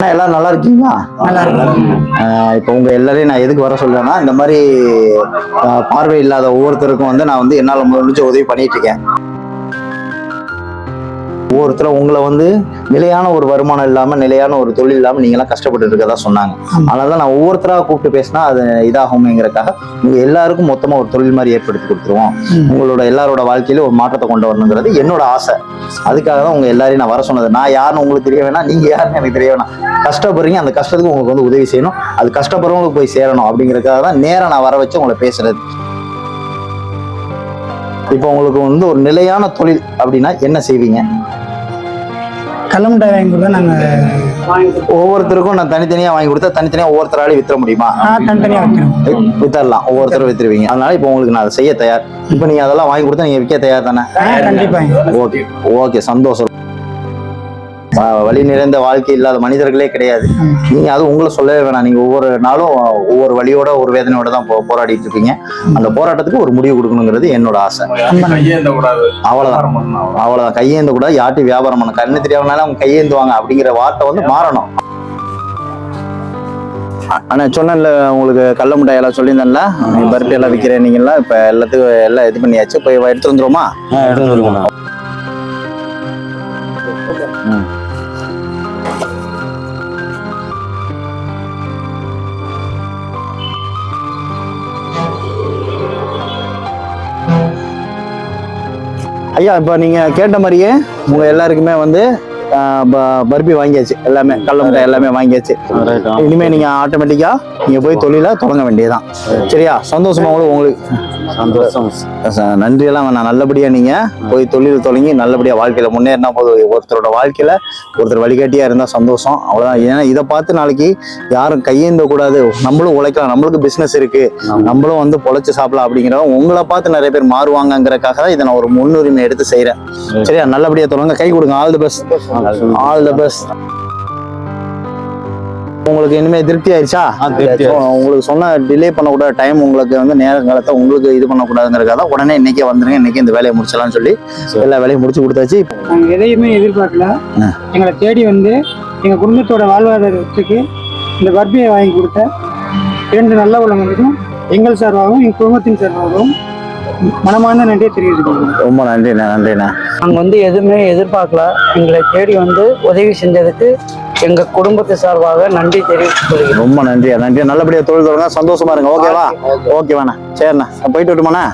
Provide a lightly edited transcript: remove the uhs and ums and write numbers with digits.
எல்லாரும் நல்லா இருக்கீங்களா? இப்போ உங்க எல்லாரையும் நான் எதுக்கு வர சொல்றேன்னா, இந்த மாதிரி பார்வை இல்லாத ஒவ்வொருத்தருக்கும் வந்து நான் வந்து என்னால முடிஞ்ச உதவி பண்ணிட்டு இருக்கேன். ஒவ்வொருத்தரும் உங்களை வந்து நிலையான ஒரு வருமானம் இல்லாம, நிலையான ஒரு தொழில் இல்லாம நீங்க எல்லாம் கஷ்டப்பட்டு இருக்கதா சொன்னாங்க. அதனாலதான் நான் ஒவ்வொருத்தராக கூப்பிட்டு பேசினா அது இதாகுங்கிறதுக்காக உங்க எல்லாருக்கும் மொத்தமா ஒரு தொழில் மாதிரி ஏற்படுத்தி கொடுத்துருவோம். உங்களோட எல்லாரோட வாழ்க்கையில ஒரு மாற்றத்தை கொண்டு வரணுங்கிறது என்னோட ஆசை. அதுக்காக தான் உங்க எல்லாரையும் நான் வர சொன்னது. நான் யாருன்னு உங்களுக்கு தெரிய வேணாம், நீங்க யாருன்னு எனக்கு தெரிய வேணாம். கஷ்டப்படுறீங்க, அந்த கஷ்டத்துக்கு உங்களுக்கு வந்து உதவி செய்யணும், அது கஷ்டப்படுறவங்களுக்கு போய் சேரணும் அப்படிங்கிறதுக்காக தான் நேரம் நான் வர வச்சு உங்களை பேசுறது. இப்போ உங்களுக்கு வந்து ஒரு நிலையான தொழில் அப்படின்னா என்ன செய்வீங்க? கல்லமுட்டாய் வாங்கி கொடுத்தா நாங்கள் ஒவ்வொருத்தருக்கும் நான் தனித்தனியாக வாங்கி கொடுத்தா தனித்தனியாக ஒவ்வொருத்தராலே விற்ற முடியுமா? தனித்தனியாக வைக்கிறோம், வித்தரலாம், ஒவ்வொருத்தரும் வித்துருவீங்க. அதனால இப்போ உங்களுக்கு நான் அதை செய்ய தயார். இப்போ நீங்க அதெல்லாம் வாங்கி கொடுத்தா நீங்க விற்க தயார் தானே? கண்டிப்பாக. ஓகே ஓகே, சந்தோஷம். வழி நிறைந்த வாழ்க்கை இல்லாத மனிதர்களே கிடையாது. நீங்க அது உங்களை சொல்லவே வேணாம். நீங்க ஒவ்வொரு நாளும் ஒவ்வொரு வழியோட ஒரு வேதனையோட தான் போராடிட்டு இருப்பீங்க. அந்த போராட்டத்துக்கு ஒரு முடிவு கொடுக்கணுங்கிறது என்னோட ஆசை. அவ்வளவுதான். கையேந்த கூட யார்ட்டி வியாபாரம் பண்ண கண்ணு தெரியாதனால அவங்க கையேந்துவாங்க அப்படிங்கிற வார்த்தை வந்து மாறணும். ஆனா சொன்னேன்ல உங்களுக்கு கடல மிட்டாய் எல்லாம் சொல்லியிருந்தேன்ல, பருப்பி எல்லாம் விற்கிறேன் நீங்களா. இப்ப எல்லாத்துக்கும் எல்லாம் இது பண்ணியாச்சு. போய் எடுத்து வந்துருவோமா? எடுத்து வந்துருக்கோம். ஐயா, இப்போ நீங்க கேட்ட மாதிரியே உங்க எல்லாருக்குமே வந்து பர்பி வாங்கியாச்சு. எல்லாமே கடல மிட்டாய் எல்லாமே வாங்கியாச்சு. இனிமே நீங்க ஆட்டோமேட்டிக்கா நீங்க போய் தொழில தொடங்க வேண்டியதுதான். சரியா? சந்தோஷமா உங்களுக்கு சந்தோஷம். நன்றி எல்லாம் வேணாம். நல்லபடியா நீங்க போய் தொழில் தொடங்கி நல்லபடியா வாழ்க்கையில முன்னேறினா போதும். ஒருத்தரோட வாழ்க்கையில ஒருத்தர் வழிகாட்டியா இருந்தா சந்தோஷம், அவ்வளவுதான். ஏன்னா இதை பார்த்து நாளைக்கு யாரும் கையேந்த கூடாது. நம்மளும் உழைக்கலாம், நம்மளுக்கு பிசினஸ் இருக்கு, நம்மளும் வந்து பொழைச்சு சாப்பிடலாம் அப்படிங்கிற உங்களை பார்த்து நிறைய பேர் மாறுவாங்கிறதுக்காக தான் இதை நான் ஒரு முன்னுரிமை எடுத்து செய்யறேன். சரியா? நல்லபடியா தொடங்க. கை கொடுங்க. All the best. All the best. உங்களுக்கு இனிமே திருப்தி ஆயிடுச்சா? உங்களுக்கு சொன்ன டிலே பண்ணக்கூடாது. டைம் உங்களுக்கு வந்து நேரங்காலத்தை உங்களுக்கு இது பண்ணக்கூடாதுங்கிறதுக்காக உடனே இன்னைக்கே வந்துருங்க, இன்னைக்கு இந்த வேலையை முடிச்சலாம்னு சொல்லி எல்லா வேலையும் முடிச்சு கொடுத்தாச்சு. நாங்கள் எதையுமே எதிர்பார்க்கல. எங்களை தேடி வந்து எங்க குடும்பத்தோட வாழ்வாதாரத்துக்கு இந்த பர்பியை வாங்கி கொடுத்த 2 நல்ல உள்ளவங்களுக்கும் எங்கள் சார்பாகவும் எங்கள் குடும்பத்தின் சார்பாகவும் மனமார்ந்த நன்றியை தெரிவித்துக்கொள்கிறோம். ரொம்ப நன்றிண்ணா. நன்றிண்ணா. நாங்கள் வந்து எதுவுமே எதிர்பார்க்கல. எங்களை தேடி வந்து உதவி செஞ்சதுக்கு எங்க குடும்பத்து சார்பாக நன்றி தெரிவித்துக் கொள்கிறேன். ரொம்ப நன்றியா. நன்றியா. நல்லபடியா தொழில் தொடங்க. சந்தோஷமா இருங்க. ஓகேவா? ஓகேவாண்ணா. சரிண்ணா, போயிட்டு விட்டுமாண்ணா.